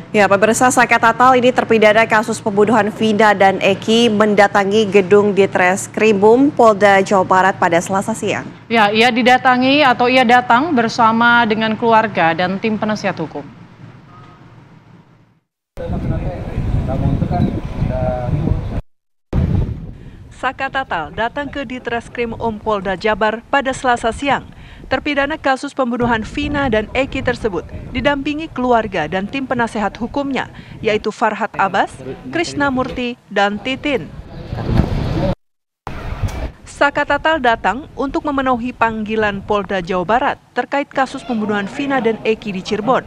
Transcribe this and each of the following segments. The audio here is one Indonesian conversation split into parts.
Ya, pemirsa, Saka Tatal ini terpidana kasus pembunuhan Vina dan Eki mendatangi gedung Ditreskrimum Polda Jawa Barat pada Selasa siang. Ya, ia datang bersama dengan keluarga dan tim penasihat hukum. Saka Tatal datang ke Ditreskrimum Polda Jabar pada Selasa siang. Terpidana kasus pembunuhan Vina dan Eki tersebut didampingi keluarga dan tim penasehat hukumnya, yaitu Farhad Abbas, Krishna Murti, dan Titin. Saka Tatal datang untuk memenuhi panggilan Polda Jawa Barat terkait kasus pembunuhan Vina dan Eki di Cirebon.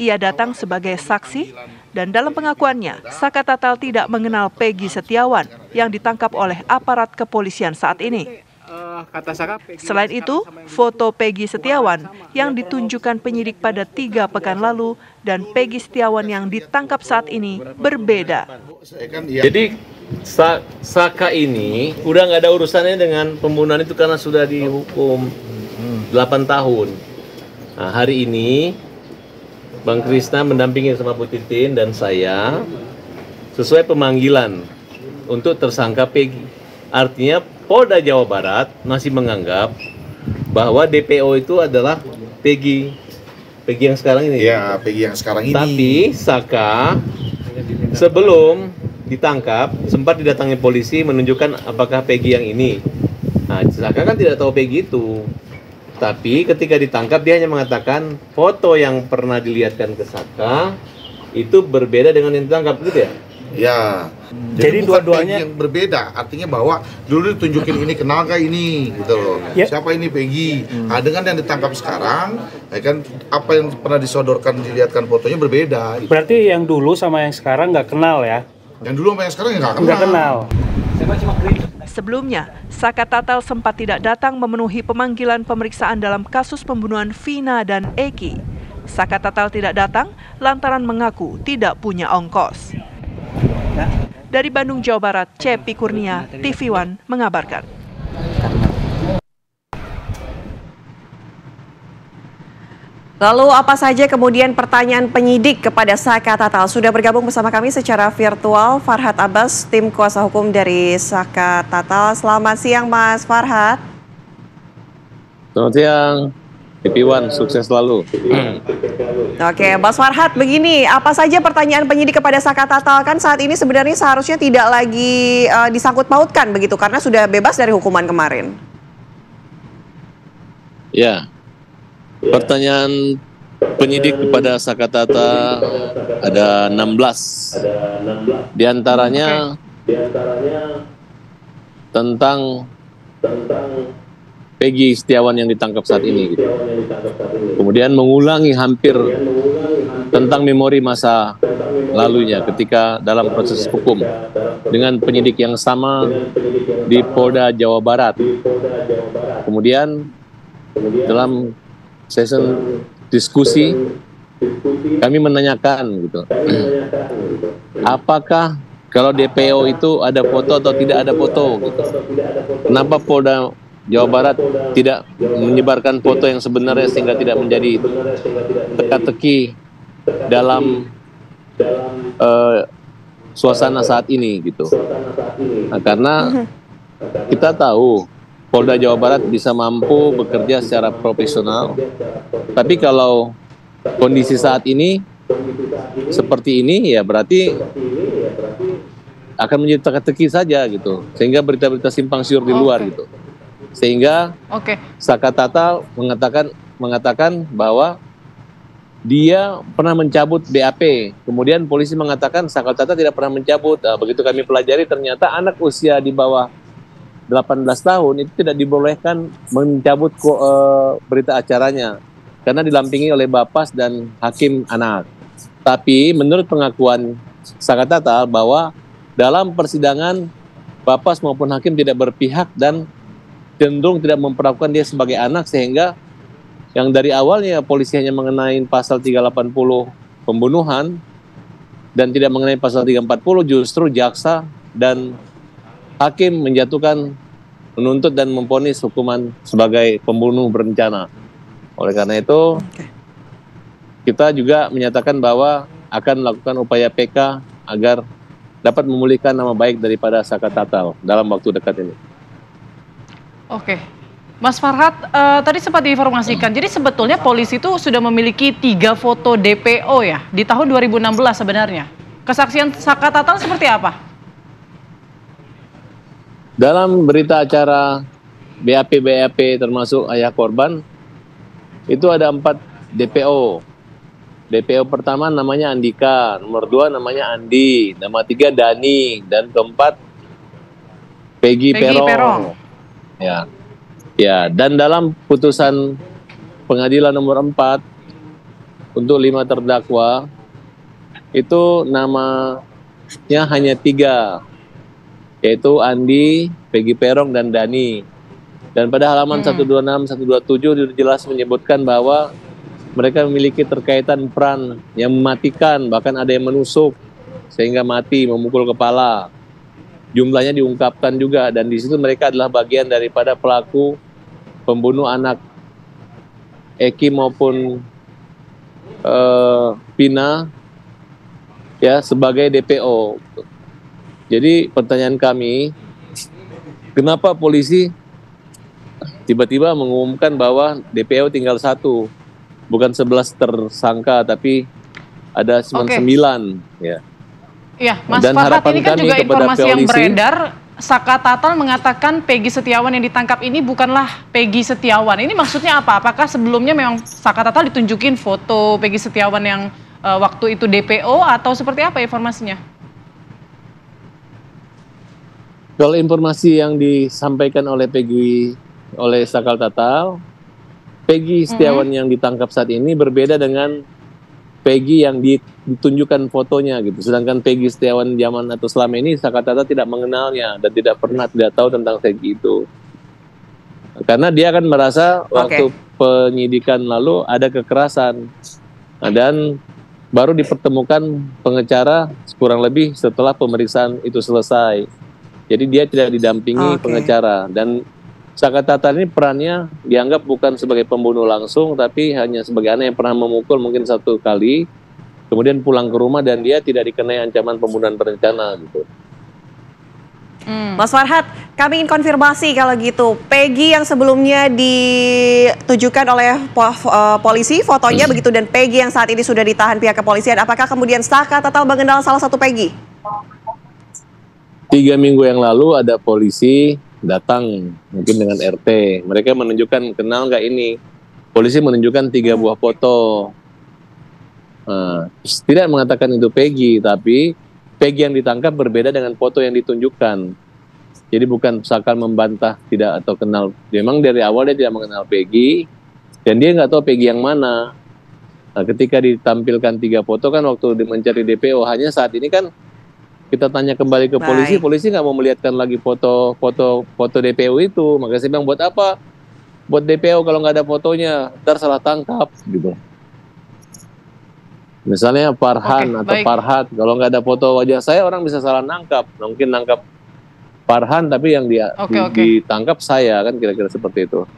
Ia datang sebagai saksi dan dalam pengakuannya, Saka Tatal tidak mengenal Peggy Setiawan yang ditangkap oleh aparat kepolisian saat ini. Selain itu, foto Peggy Setiawan yang ditunjukkan penyidik pada 3 pekan lalu dan Peggy Setiawan yang ditangkap saat ini berbeda. Jadi Saka ini udah nggak ada urusannya dengan pembunuhan itu karena sudah dihukum 8 tahun. Nah, hari ini Bang Krishna mendampingi sama Bu Titin dan saya sesuai pemanggilan untuk tersangka Peggy. Artinya Polda Jawa Barat masih menganggap bahwa DPO itu adalah Peggy yang sekarang ini. Ya, Peggy yang sekarang ini. Tapi Saka sebelum ditangkap sempat didatangi polisi menunjukkan apakah Peggy yang ini. Nah, Saka kan tidak tahu Peggy itu. Tapi ketika ditangkap dia hanya mengatakan foto yang pernah dilihatkan ke Saka itu berbeda dengan yang ditangkap, gitu ya? Ya. Jadi dua-duanya yang berbeda, artinya bahwa dulu ditunjukin ini kenal gak ini gitu loh. Ya. Siapa ini Peggy? Nah, dengan yang ditangkap sekarang, ya kan apa yang pernah disodorkan dilihatkan fotonya berbeda. Gitu. Berarti yang dulu sama yang sekarang nggak kenal ya? Yang dulu sama yang sekarang nggak kenal. Nggak kenal. Sebelumnya, Saka Tatal sempat tidak datang memenuhi pemanggilan pemeriksaan dalam kasus pembunuhan Vina dan Eki. Saka Tatal tidak datang lantaran mengaku tidak punya ongkos. Dari Bandung, Jawa Barat, Cepi Kurnia, TV One mengabarkan. Lalu apa saja kemudian pertanyaan penyidik kepada Saka Tatal? Sudah bergabung bersama kami secara virtual Farhad Abbas, tim kuasa hukum dari Saka Tatal. Selamat siang Mas Farhad. Selamat siang. TV One, sukses selalu. Oke, Mas Farhad, begini, apa saja pertanyaan penyidik kepada Saka Tatal? Kan saat ini sebenarnya seharusnya tidak lagi disangkut pautkan begitu, karena sudah bebas dari hukuman kemarin. Ya, pertanyaan penyidik kepada Saka Tatal ada 16. Di antaranya tentang Peggy Setiawan yang ditangkap saat ini. Gitu. Kemudian mengulangi hampir tentang memori masa lalunya ketika dalam proses hukum dengan penyidik yang sama di Polda Jawa Barat. Kemudian dalam session diskusi kami menanyakan gitu, apakah kalau DPO itu ada foto atau tidak ada foto gitu. Kenapa Polda Jawa Barat tidak menyebarkan foto yang sebenarnya sehingga tidak menjadi teka-teki dalam suasana saat ini gitu. Nah, karena kita tahu Polda Jawa Barat bisa mampu bekerja secara profesional, tapi kalau kondisi saat ini seperti ini ya berarti akan menjadi teka-teki saja gitu, sehingga berita-berita simpang siur di luar gitu. Sehingga Saka Tatal mengatakan bahwa dia pernah mencabut BAP. Kemudian polisi mengatakan Saka Tatal tidak pernah mencabut. Nah, begitu kami pelajari ternyata anak usia di bawah 18 tahun itu tidak dibolehkan mencabut berita acaranya karena dilampingi oleh Bapas dan hakim anak. Tapi menurut pengakuan Saka Tatal bahwa dalam persidangan Bapas maupun hakim tidak berpihak dan cenderung tidak memperlakukan dia sebagai anak, sehingga yang dari awalnya polisi hanya mengenai pasal 380 pembunuhan dan tidak mengenai pasal 340, justru jaksa dan hakim menuntut dan memvonis hukuman sebagai pembunuh berencana. Oleh karena itu kita juga menyatakan bahwa akan melakukan upaya PK agar dapat memulihkan nama baik daripada Saka Tatal dalam waktu dekat ini. Oke. Mas Farhad, tadi sempat diinformasikan, jadi sebetulnya polisi itu sudah memiliki 3 foto DPO ya, di tahun 2016 sebenarnya. Kesaksian Saka Tatal seperti apa? Dalam berita acara BAP termasuk ayah korban, itu ada 4 DPO. DPO pertama namanya Andika, nomor 2 namanya Andi, nama 3 Dani, dan keempat Peggy Perong. Ya, dan dalam putusan pengadilan nomor 4 untuk 5 terdakwa itu namanya hanya 3, yaitu Andi, Peggy Perong, dan Dani. Dan pada halaman 126, 127 jelas menyebutkan bahwa mereka memiliki terkaitan peran yang mematikan, bahkan ada yang menusuk sehingga mati, memukul kepala. Jumlahnya diungkapkan juga, dan di situ mereka adalah bagian daripada pelaku pembunuh anak Eki maupun Pina ya sebagai DPO. Jadi pertanyaan kami, kenapa polisi tiba-tiba mengumumkan bahwa DPO tinggal 1, bukan 11 tersangka, tapi ada 9 ya. Iya, Mas Farhad, ini kan juga informasi yang beredar, Saka Tatal mengatakan Peggy Setiawan yang ditangkap ini bukanlah Peggy Setiawan. Ini maksudnya apa? Apakah sebelumnya memang Saka Tatal ditunjukin foto Peggy Setiawan yang waktu itu DPO atau seperti apa informasinya? Kalau informasi yang disampaikan oleh Saka Tatal, Peggy Setiawan yang ditangkap saat ini berbeda dengan Peggy yang ditunjukkan fotonya gitu. Sedangkan Peggy Setiawan zaman atau selama ini Saka Tatal tidak mengenalnya dan tidak tahu tentang Peggy itu. Karena dia akan merasa waktu penyidikan lalu ada kekerasan. Dan baru dipertemukan pengacara kurang lebih setelah pemeriksaan itu selesai. Jadi dia tidak didampingi pengacara, dan Saka Tatal ini perannya dianggap bukan sebagai pembunuh langsung, tapi hanya sebagai anak yang pernah memukul mungkin 1 kali, kemudian pulang ke rumah dan dia tidak dikenai ancaman pembunuhan berencana gitu. Mas Farhad, kami ingin konfirmasi kalau gitu, Peggy yang sebelumnya ditujukan oleh polisi fotonya begitu, dan Peggy yang saat ini sudah ditahan pihak kepolisian, apakah kemudian Saka Tatal mengenal salah satu Peggy? 3 minggu yang lalu ada polisi datang mungkin dengan RT, mereka menunjukkan kenal nggak ini, polisi menunjukkan 3 buah foto, tidak mengatakan itu Peggy, tapi Peggy yang ditangkap berbeda dengan foto yang ditunjukkan. Jadi bukan Saka membantah tidak atau kenal, memang dari awal dia tidak mengenal Peggy dan dia nggak tahu Peggy yang mana. Nah, ketika ditampilkan 3 foto kan waktu mencari DPO, hanya saat ini kan kita tanya kembali ke polisi nggak mau melihatkan lagi foto DPO itu. Makanya saya bilang, buat apa buat DPO kalau nggak ada fotonya, ntar salah tangkap gitu. Misalnya Farhan atau Farhad, kalau nggak ada foto wajah saya, orang bisa salah nangkap. Mungkin nangkap Farhan tapi yang ditangkap saya, kan kira-kira seperti itu.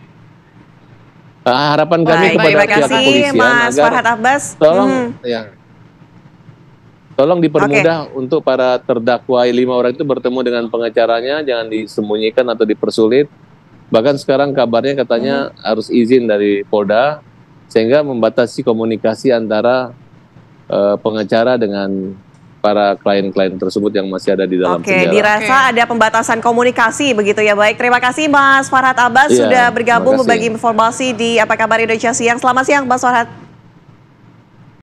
Harapan kami kepada pihak kepolisian Mas Farhad Abbas, tolong dipermudah untuk para terdakwa 5 orang itu bertemu dengan pengacaranya, jangan disembunyikan atau dipersulit. Bahkan sekarang kabarnya katanya harus izin dari Polda, sehingga membatasi komunikasi antara pengacara dengan para klien-klien tersebut yang masih ada di dalam penjara. Dirasa ada pembatasan komunikasi begitu ya. Baik, terima kasih Mas Farhad Abbas sudah bergabung berbagi informasi di Apa Kabar Indonesia Siang. Selamat siang Mas Farhad.